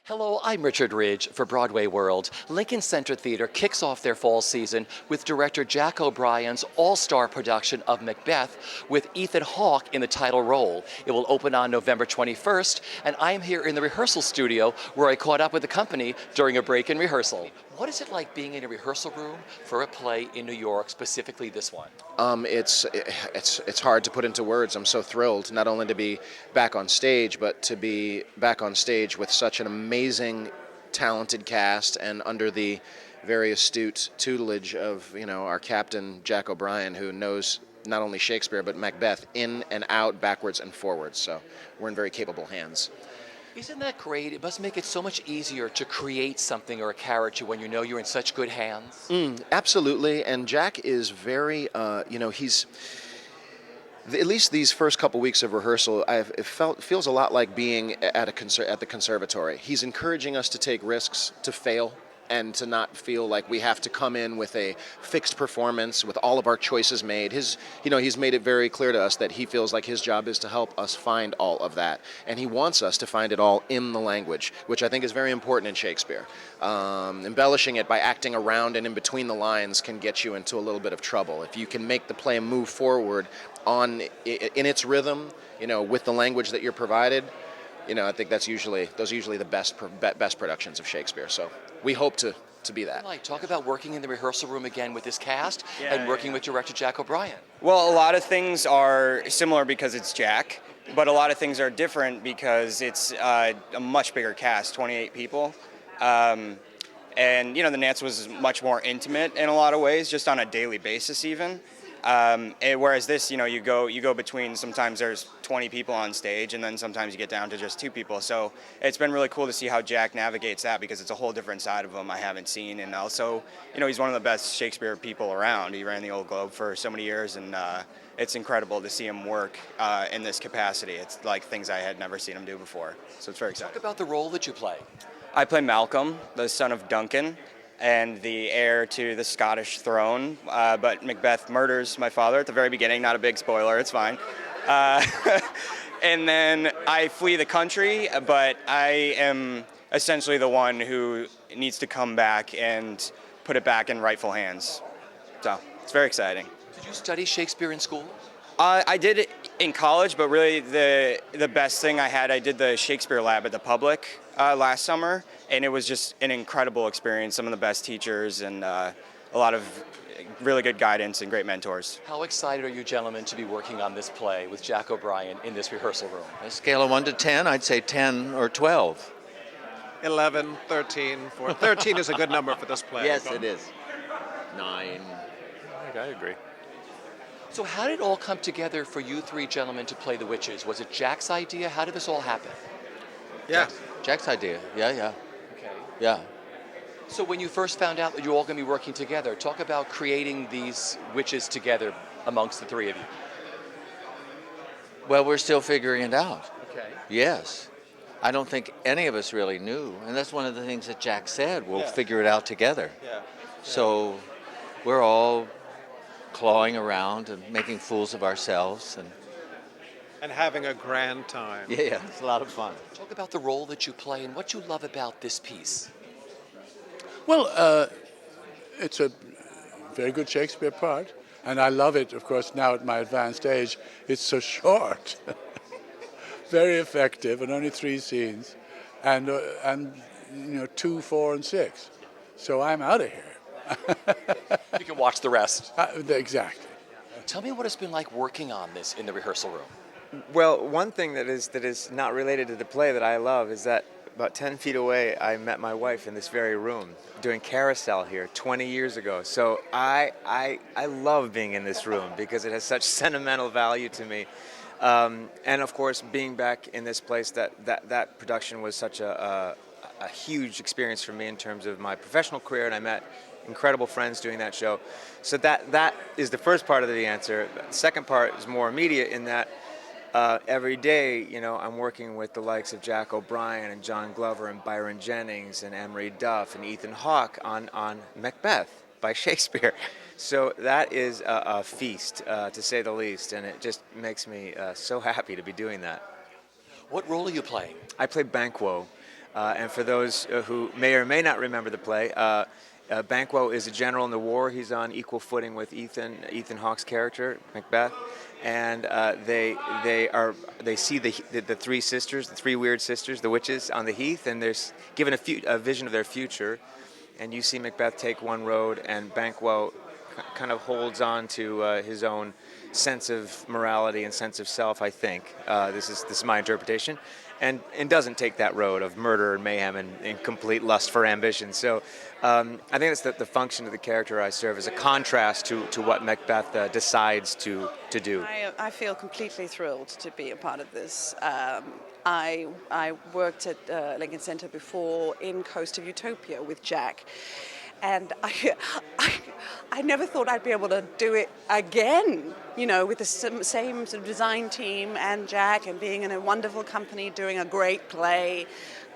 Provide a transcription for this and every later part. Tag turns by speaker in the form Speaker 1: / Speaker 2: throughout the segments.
Speaker 1: Hello, I'm Richard Ridge for Broadway World. Lincoln Center Theater kicks off their fall season with director Jack O'Brien's all-star production of Macbeth with Ethan Hawke in the title role. It will open on November 21st, and I'm here in the rehearsal studio where I caught up with the company during a break in rehearsal. What is it like being in a rehearsal room for a play in New York, specifically this one?
Speaker 2: It's hard to put into words. I'm so thrilled not only to be back on stage, but to be back on stage with such an amazing, talented cast and under the very astute tutelage of our captain Jack O'Brien, who knows not only Shakespeare but Macbeth in and out, backwards and forwards. So we're in very capable hands.
Speaker 1: Isn't that great? It must make it so much easier to create something or a character when you know you're in such good hands.
Speaker 2: Absolutely, and Jack is very, he's, at least these first couple weeks of rehearsal, it feels a lot like being at the conservatory. He's encouraging us to take risks, to fail, and to not feel like we have to come in with a fixed performance with all of our choices made. He's made it very clear to us that he feels like his job is to help us find all of that, and he wants us to find it all in the language, which I think is very important in Shakespeare. Embellishing it by acting around and in between the lines can get you into a little bit of trouble. If you can make the play move forward in its rhythm, with the language that you're provided, I think those are usually the best productions of Shakespeare. So we hope to be that.
Speaker 1: Talk about working in the rehearsal room again with this cast and working with director Jack O'Brien.
Speaker 3: Well, a lot of things are similar because it's Jack, but a lot of things are different because it's a much bigger cast, 28 people. And the Nance was much more intimate in a lot of ways, just on a daily basis even. Whereas this, you go between, sometimes there's 20 people on stage and then sometimes you get down to just 2 people. So it's been really cool to see how Jack navigates that because it's a whole different side of him I haven't seen. And also, he's one of the best Shakespeare people around. He ran the Old Globe for so many years, and it's incredible to see him work in this capacity. It's like things I had never seen him do before. So it's very exciting.
Speaker 1: Talk about the role that you play.
Speaker 3: I play Malcolm, the son of Duncan, and the heir to the Scottish throne, but Macbeth murders my father at the very beginning. Not a big spoiler, it's fine. And then I flee the country, but I am essentially the one who needs to come back and put it back in rightful hands. So it's very exciting.
Speaker 1: Did you study Shakespeare in school?
Speaker 3: I did it in college, but really the best thing I did the Shakespeare lab at the Public last summer, and it was just an incredible experience. Some of the best teachers and a lot of really good guidance and great mentors.
Speaker 1: How excited are you gentlemen to be working on this play with Jack O'Brien in this rehearsal room?
Speaker 4: On a scale of 1 to 10, I'd say 10 or 12.
Speaker 5: 11, 13, 14. 13 is a good number for this play.
Speaker 4: Yes, it is. 9.
Speaker 6: I agree.
Speaker 1: So how did it all come together for you 3 gentlemen to play the witches? Was it Jack's idea? How did this all happen?
Speaker 5: Yeah.
Speaker 4: Jack's idea. Yeah.
Speaker 1: Okay.
Speaker 4: Yeah.
Speaker 1: So when you first found out that you're all going to be working together, talk about creating these witches together amongst the 3 of you.
Speaker 4: Well, we're still figuring it out.
Speaker 1: Okay.
Speaker 4: Yes. I don't think any of us really knew. And that's one of the things that Jack said. We'll figure it out together.
Speaker 5: Yeah.
Speaker 4: So we're all clawing around and making fools of ourselves.
Speaker 5: And having a grand time.
Speaker 4: Yeah, it's a lot of fun.
Speaker 1: Talk about the role that you play and what you love about this piece.
Speaker 6: Well, it's a very good Shakespeare part, and I love it, of course, now at my advanced age. It's so short, very effective, and only 3 scenes, and 2, 4, and 6. So I'm out of here.
Speaker 1: You can watch the rest.
Speaker 6: Exactly.
Speaker 1: Tell me what it's been like working on this in the rehearsal room.
Speaker 7: Well, one thing that is not related to the play that I love is that about 10 feet away, I met my wife in this very room doing Carousel here 20 years ago. So I love being in this room because it has such sentimental value to me. And of course, being back in this place, that production was such a huge experience for me in terms of my professional career, and I met incredible friends doing that show. So that is the first part of the answer. The second part is more immediate in that every day, I'm working with the likes of Jack O'Brien and John Glover and Byron Jennings and Emery Duff and Ethan Hawke on Macbeth by Shakespeare. So that is a feast, to say the least, and it just makes me so happy to be doing that.
Speaker 1: What role are you playing?
Speaker 7: I play Banquo, And for those who may or may not remember the play, Banquo is a general in the war. He's on equal footing with Ethan Hawke's character, Macbeth, and they see the three sisters, the three weird sisters, the witches, on the heath, and they're given a vision of their future. And you see Macbeth take one road, and Banquo kind of holds on to his own sense of morality and sense of self. I think this is my interpretation, and doesn't take that road of murder and mayhem and complete lust for ambition. So I think that's the function of the character I serve as a contrast to what Macbeth decides to do.
Speaker 8: I feel completely thrilled to be a part of this. I worked at Lincoln Center before in Coast of Utopia with Jack. And I never thought I'd be able to do it again, with the same sort of design team and Jack, and being in a wonderful company doing a great play.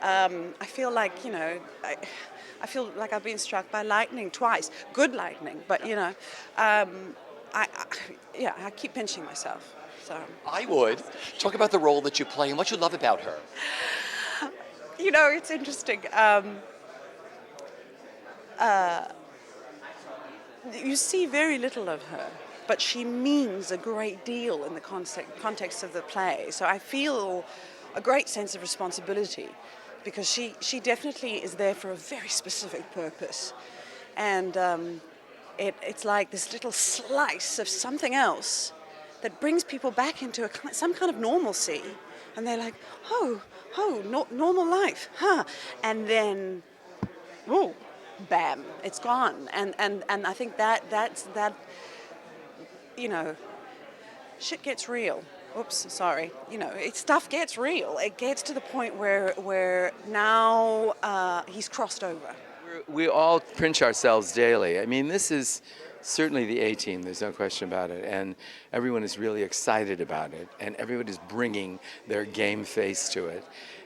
Speaker 8: I feel like, I feel like I've been struck by lightning twice. Good lightning, but, I keep pinching myself. So
Speaker 1: I would. Talk about the role that you play and what you love about her.
Speaker 8: It's interesting. You see very little of her, but she means a great deal in the context of the play. So I feel a great sense of responsibility, because she definitely is there for a very specific purpose. And it's like this little slice of something else that brings people back into some kind of normalcy. And they're like, normal life, huh? And then, whoa. Bam, it's gone. And I think that's shit gets real. Oops, sorry. Stuff gets real. It gets to the point where now he's crossed over.
Speaker 9: We all pinch ourselves daily. I mean, this is certainly the A-team, there's no question about it. And everyone is really excited about it. And everyone is bringing their game face to it.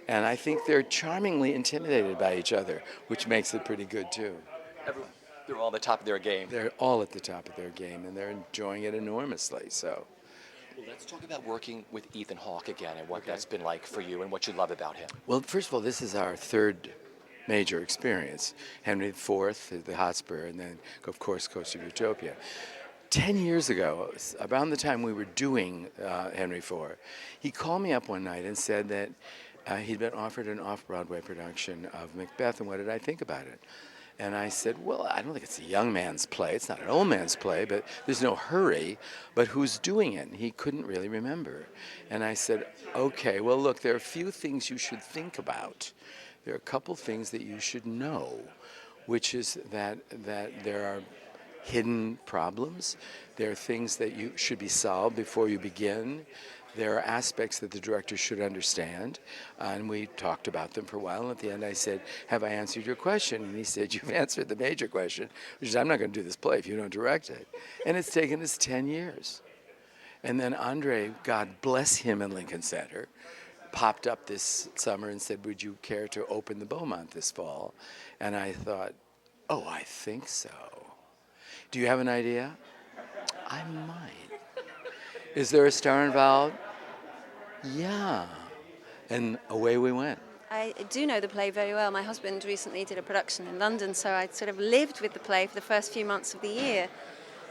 Speaker 9: And I think they're charmingly intimidated by each other, which makes it pretty good, too.
Speaker 1: They're all at the top of their game.
Speaker 9: They're all at the top of their game, and they're enjoying it enormously. So,
Speaker 1: well, let's talk about working with Ethan Hawke again and what that's been like for you and what you love about him.
Speaker 9: Well, first of all, this is our third major experience. Henry IV, the Hotspur, and then, of course, Coast of Utopia. 10 years ago, around the time we were doing Henry IV, he called me up one night and said that he'd been offered an off-Broadway production of Macbeth, and what did I think about it? And I said, well, I don't think it's a young man's play. It's not an old man's play, but there's no hurry. But who's doing it? And he couldn't really remember. And I said, okay, well, look, there are a few things you should think about. There are a couple things that you should know, which is that there are hidden problems. There are things that you should be solved before you begin. There are aspects that the director should understand, and we talked about them for a while, and at the end I said, have I answered your question? And he said, you've answered the major question, which is I'm not going to do this play if you don't direct it. And it's taken us 10 years. And then Andre, God bless him in Lincoln Center, popped up this summer and said, would you care to open the Beaumont this fall? And I thought, oh, I think so. Do you have an idea? I might. Is there a star involved? Yeah. And away we went.
Speaker 10: I do know the play very well. My husband recently did a production in London, so I sort of lived with the play for the first few months of the year.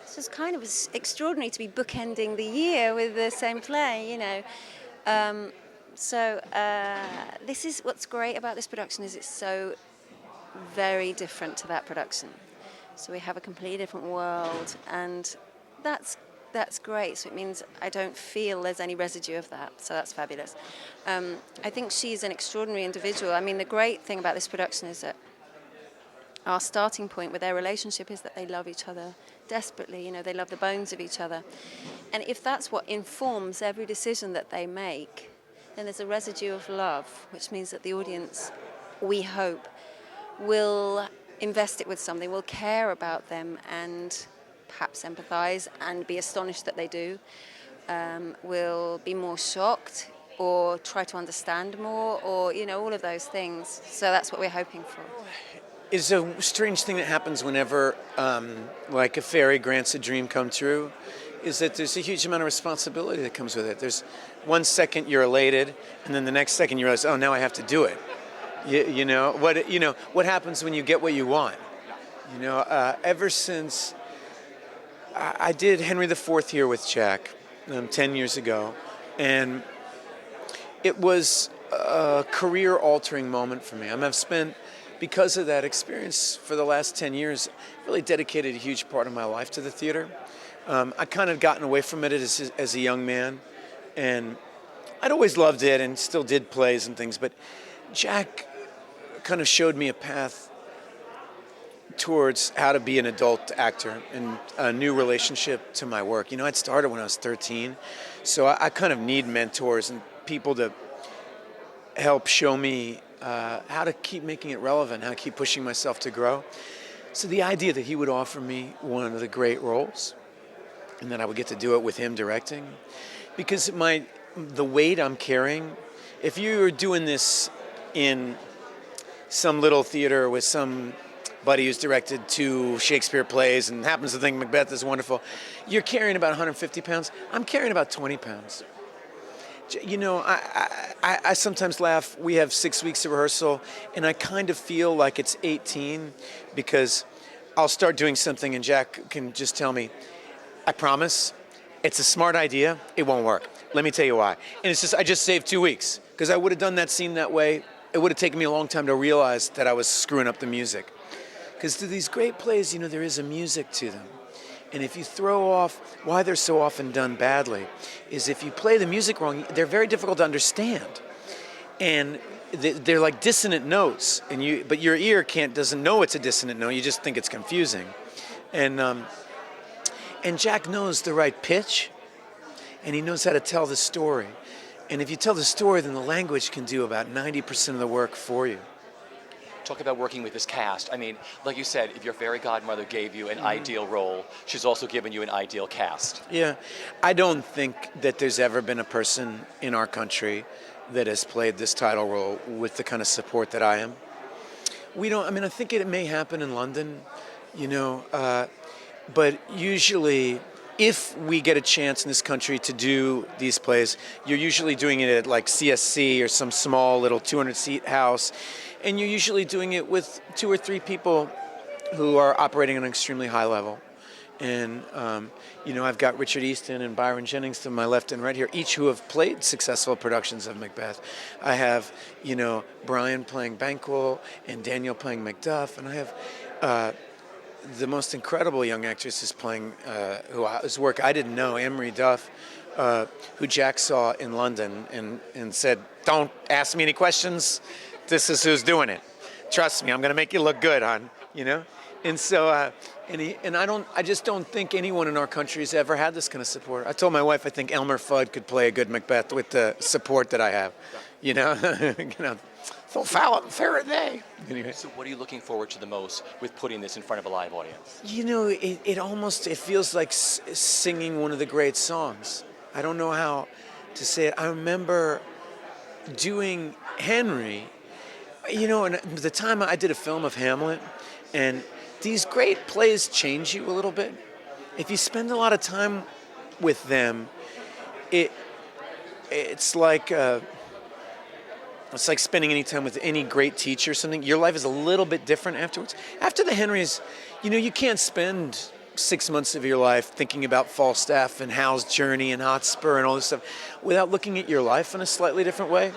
Speaker 10: It's just kind of extraordinary to be bookending the year with the same play, This is what's great about this production is it's so very different to that production. So we have a completely different world, and that's great. So it means I don't feel there's any residue of that. So that's fabulous. I think she's an extraordinary individual. I mean, the great thing about this production is that our starting point with their relationship is that they love each other desperately. They love the bones of each other. And if that's what informs every decision that they make, then there's a residue of love, which means that the audience, we hope, will invest it with something, will care about them and perhaps empathize and be astonished that they do, will be more shocked or try to understand more, or all of those things. So that's what we're hoping for.
Speaker 11: Is a strange thing that happens whenever like a fairy grants a dream come true, is that there's a huge amount of responsibility that comes with it. There's 1 second you're elated, and then the next second you realize, oh, now I have to do it. What happens when you get what you want. Ever since I did Henry IV here with Jack 10 years ago, and it was a career-altering moment for me. I've spent, because of that experience, for the last 10 years, really dedicated a huge part of my life to the theater. I kind of gotten away from it as a young man, and I'd always loved it and still did plays and things, but Jack kind of showed me a path towards how to be an adult actor and a new relationship to my work. I'd started when I was 13, so I kind of need mentors and people to help show me how to keep making it relevant, how to keep pushing myself to grow. So the idea that he would offer me one of the great roles and that I would get to do it with him directing, because the weight I'm carrying, if you're doing this in some little theater with somebody who's directed 2 Shakespeare plays and happens to think Macbeth is wonderful, you're carrying about 150 pounds. I'm carrying about 20 pounds. I sometimes laugh. We have 6 weeks of rehearsal, and I kind of feel like it's 18 because I'll start doing something and Jack can just tell me, I promise, it's a smart idea, it won't work. Let me tell you why. And it's just, I just saved 2 weeks because I would have done that scene that way. It would have taken me a long time to realize that I was screwing up the music. Because to these great plays, there is a music to them. And if you throw off why they're so often done badly, is if you play the music wrong, they're very difficult to understand. And they're like dissonant notes, but your ear doesn't know it's a dissonant note. You just think it's confusing. And Jack knows the right pitch, and he knows how to tell the story. And if you tell the story, then the language can do about 90% of the work for you.
Speaker 1: Talk about working with this cast. I mean, like you said, if your fairy godmother gave you an ideal role, she's also given you an ideal cast.
Speaker 11: Yeah. I don't think that there's ever been a person in our country that has played this title role with the kind of support that I am. I think it may happen in London, but usually if we get a chance in this country to do these plays, you're usually doing it at like CSC or some small little 200-seat house, and you're usually doing it with 2 or 3 people who are operating at an extremely high level. And, I've got Richard Easton and Byron Jennings to my left and right here, each who have played successful productions of Macbeth. I have, Brian playing Banquo and Daniel playing Macduff, and I have the most incredible young actress is playing, whose work I didn't know, Anne-Marie Duff, who Jack saw in London and said, "Don't ask me any questions. This is who's doing it. Trust me, I'm going to make you look good, hon." And so, I just don't think anyone in our country has ever had this kind of support. I told my wife I think Elmer Fudd could play a good Macbeth with the support that I have. So foul and fair and they. Anyway.
Speaker 1: So what are you looking forward to the most with putting this in front of a live audience?
Speaker 11: It feels like singing one of the great songs. I don't know how to say it. I remember doing Henry, and the time I did a film of Hamlet, and these great plays change you a little bit. If you spend a lot of time with them, it's like spending any time with any great teacher or something. Your life is a little bit different afterwards. After the Henrys, you can't spend 6 months of your life thinking about Falstaff and Hal's Journey and Hotspur and all this stuff without looking at your life in a slightly different way.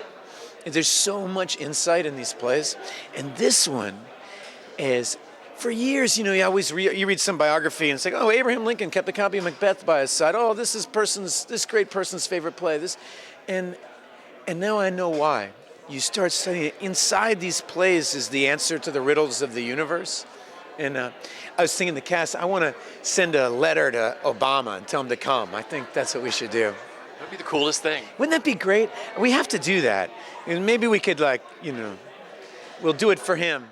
Speaker 11: And there's so much insight in these plays. And this one is, for years, you read some biography and it's like, oh, Abraham Lincoln kept a copy of Macbeth by his side. Oh, this great person's favorite play. And now I know why. You start studying it. Inside these plays is the answer to the riddles of the universe. And I was thinking the cast, I want to send a letter to Obama and tell him to come. I think that's what we should do.
Speaker 1: That would be the coolest thing.
Speaker 11: Wouldn't that be great? We have to do that. And maybe we could we'll do it for him.